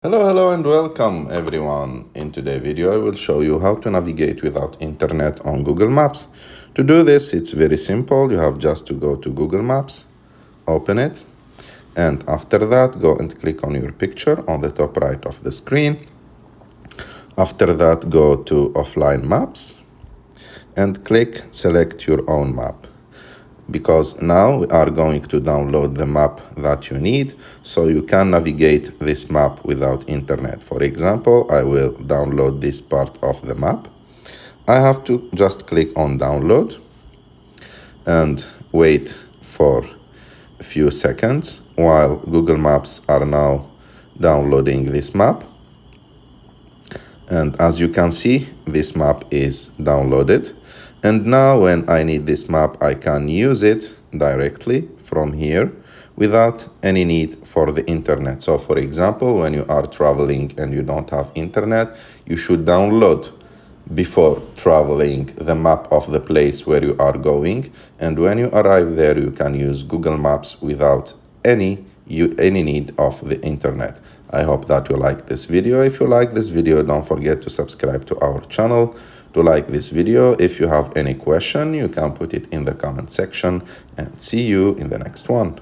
Hello and welcome everyone. In today's video I will show you how to navigate without internet on Google Maps. To do this it's very simple. You have just to go to Google Maps, open it, and after that go and click on your picture on the top right of the screen. After that go to offline maps and select your own map, because now we are going to download the map that you need so you can navigate this map without internet. For example, I will download this part of the map. I have to just click on download and wait for a few seconds while Google Maps are now downloading this map. And as you can see, this map is downloaded. And now when I need this map, I can use it directly from here without any need for the internet. So for example, when you are traveling and you don't have internet, you should download before traveling the map of the place where you are going. And when you arrive there, you can use Google Maps without any need of the internet. I hope that you like this video. If you like this video, don't forget to subscribe to our channel, to like this video. If you have any question, you can put it in the comment section, and see you in the next one.